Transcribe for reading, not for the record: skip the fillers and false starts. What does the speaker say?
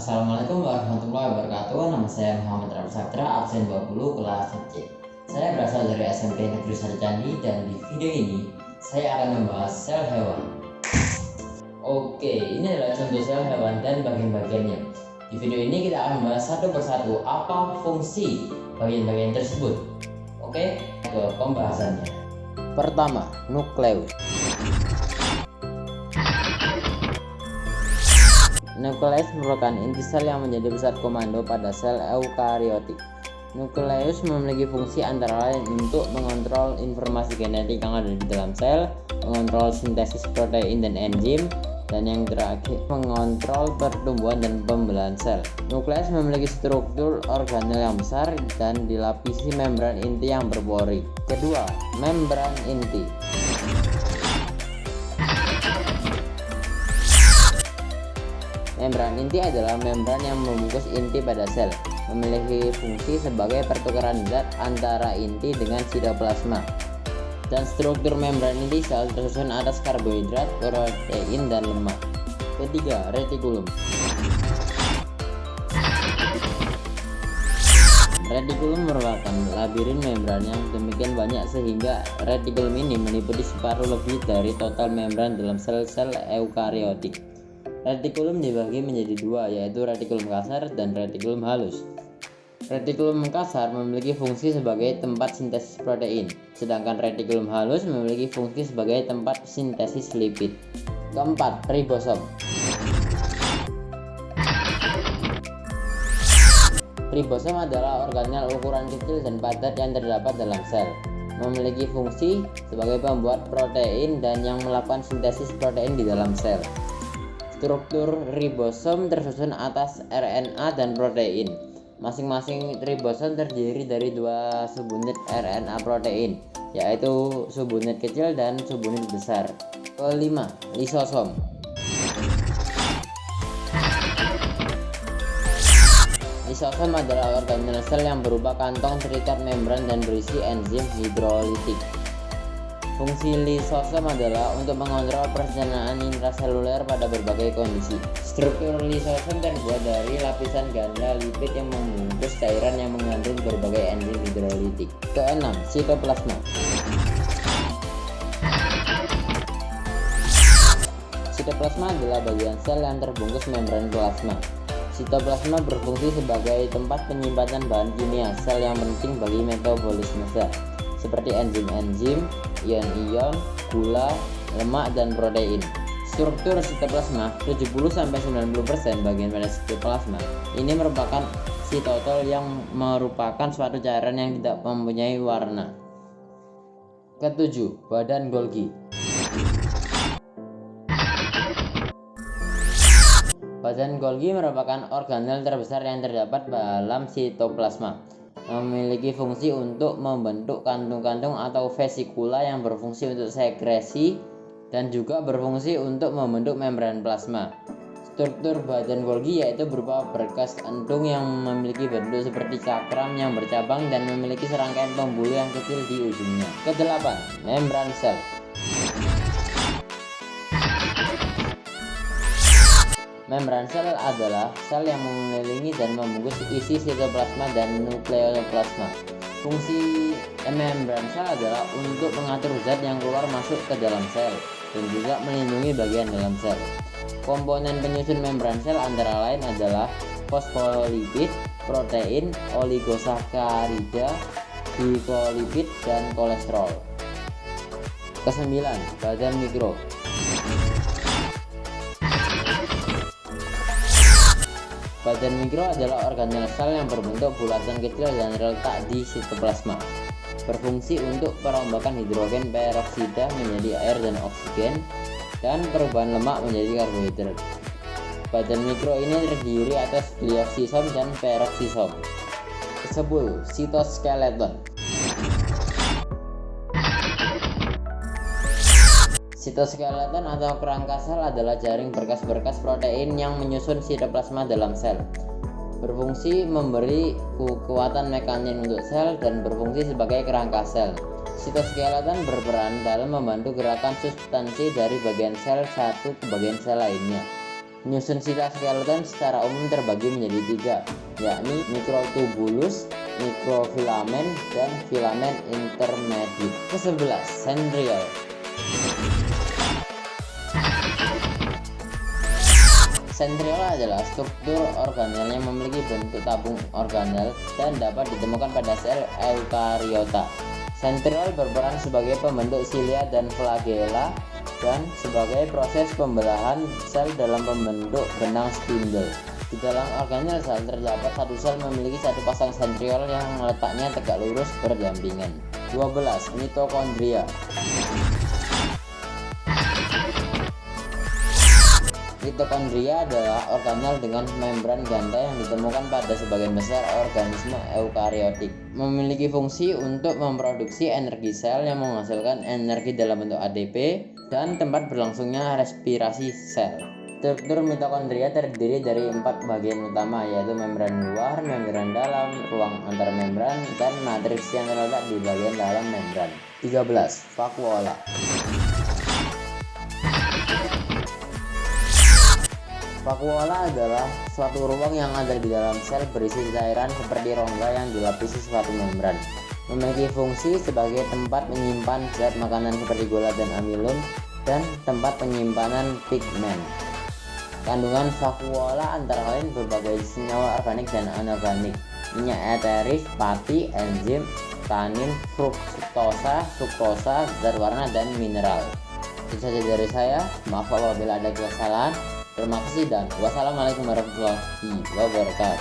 Assalamualaikum warahmatullahi wabarakatuh. Nama saya Muhammad Rafi Sabtra, absen 20 kelas C. Saya berasal dari SMP Negeri Sarjani dan di video ini saya akan membahas sel hewan. Oke, ini adalah contoh sel hewan dan bagian-bagiannya. Di video ini kita akan membahas satu persatu apa fungsi bagian-bagian tersebut. Oke, ke pembahasannya. Pertama, nukleus. Nukleus merupakan inti sel yang menjadi pusat komando pada sel eukariotik. Nukleus memiliki fungsi antara lain untuk mengontrol informasi genetik yang ada di dalam sel, mengontrol sintesis protein dan enzim, dan yang terakhir mengontrol pertumbuhan dan pembelahan sel. Nukleus memiliki struktur organel yang besar dan dilapisi membran inti yang berpori. Kedua, membran inti. Membran inti adalah membran yang membungkus inti pada sel, memiliki fungsi sebagai pertukaran zat antara inti dengan sitoplasma. Dan struktur membran inti sel tersusun atas karbohidrat, protein, dan lemak. Ketiga, retikulum. Retikulum merupakan labirin membran yang demikian banyak sehingga retikulum ini meliputi separuh lebih dari total membran dalam sel-sel eukariotik. Retikulum dibagi menjadi dua, yaitu retikulum kasar dan retikulum halus. Retikulum kasar memiliki fungsi sebagai tempat sintesis protein, sedangkan retikulum halus memiliki fungsi sebagai tempat sintesis lipid. Keempat, ribosom. Ribosom adalah organel ukuran kecil dan padat yang terdapat dalam sel, memiliki fungsi sebagai pembuat protein dan yang melakukan sintesis protein di dalam sel. Struktur ribosom tersusun atas RNA dan protein. Masing-masing ribosom terdiri dari dua subunit RNA protein, yaitu subunit kecil dan subunit besar. Kelima, lisosom. Lisosom adalah organel sel yang berupa kantong terikat membran dan berisi enzim hidrolitik. Fungsi lisosom adalah untuk mengontrol perencanaan intraseluler pada berbagai kondisi. Struktur lisosom terbuat dari lapisan ganda lipid yang membungkus cairan yang mengandung berbagai enzim hidrolitik. Keenam, sitoplasma. Sitoplasma adalah bagian sel yang terbungkus membran plasma. Sitoplasma berfungsi sebagai tempat penyimpanan bahan kimia sel yang penting bagi metabolisme sel, seperti enzim-enzim, ion-ion, gula, lemak, dan protein. Struktur sitoplasma 70-90% bagian pada sitoplasma ini merupakan sitotol yang merupakan suatu cairan yang tidak mempunyai warna. Ketujuh, badan Golgi. Badan Golgi merupakan organel terbesar yang terdapat dalam sitoplasma, memiliki fungsi untuk membentuk kantung-kantung atau vesikula yang berfungsi untuk sekresi dan juga berfungsi untuk membentuk membran plasma. Struktur badan Golgi yaitu berupa berkas entung yang memiliki bentuk seperti cakram yang bercabang dan memiliki serangkaian pembuluh yang kecil di ujungnya. Kedelapan, membran sel. Membran sel adalah sel yang mengelilingi dan membungkus isi sitoplasma dan nukleoplasma. Fungsi membran sel adalah untuk mengatur zat yang keluar masuk ke dalam sel dan juga melindungi bagian dalam sel. Komponen penyusun membran sel antara lain adalah fosfolipid, protein, oligosakarida, glikolipid, dan kolesterol. Kesembilan, badan mikro. Badan mikro adalah organel sel yang berbentuk bulatan kecil dan terletak di sitoplasma. Berfungsi untuk perombakan hidrogen peroksida menjadi air dan oksigen dan perubahan lemak menjadi karbohidrat. Badan mikro ini terdiri atas glioksisom dan peroksisom. 10. Sitoskeleton. Sitoskeleton atau kerangka sel adalah jaring berkas-berkas protein yang menyusun sitoplasma dalam sel. Berfungsi memberi kekuatan mekanis untuk sel dan berfungsi sebagai kerangka sel. Sitoskeleton berperan dalam membantu gerakan substansi dari bagian sel satu ke bagian sel lainnya. Menyusun sitoskeleton secara umum terbagi menjadi 3, yakni mikrotubulus, mikrofilamen, dan filamen intermediate. Ke-11, centriole. Centriole adalah struktur organel yang memiliki bentuk tabung organel dan dapat ditemukan pada sel eukariota. Centriole berperan sebagai pembentuk silia dan flagella dan sebagai proses pembelahan sel dalam pembentuk benang spindle. Di dalam organel sel terdapat satu sel memiliki satu pasang centriole yang letaknya tegak lurus berdampingan. 12. Mitokondria. Mitokondria adalah organel dengan membran ganda yang ditemukan pada sebagian besar organisme eukariotik. Memiliki fungsi untuk memproduksi energi sel yang menghasilkan energi dalam bentuk ATP dan tempat berlangsungnya respirasi sel. Struktur mitokondria terdiri dari 4 bagian utama, yaitu membran luar, membran dalam, ruang antar membran, dan matriks yang terletak di bagian dalam membran. 13. Vakuola. Vakuola adalah suatu ruang yang ada di dalam sel berisi cairan seperti rongga yang dilapisi suatu membran. Memiliki fungsi sebagai tempat menyimpan zat makanan seperti gula dan amilum dan tempat penyimpanan pigmen. Kandungan vakuola antara lain berbagai senyawa organik dan anorganik, minyak eteris, pati, enzim, tanin, fruktosa, zat warna, dan mineral. Itu saja dari saya. Maaf apabila ada kesalahan. Terima kasih dan wassalamualaikum warahmatullahi wabarakatuh.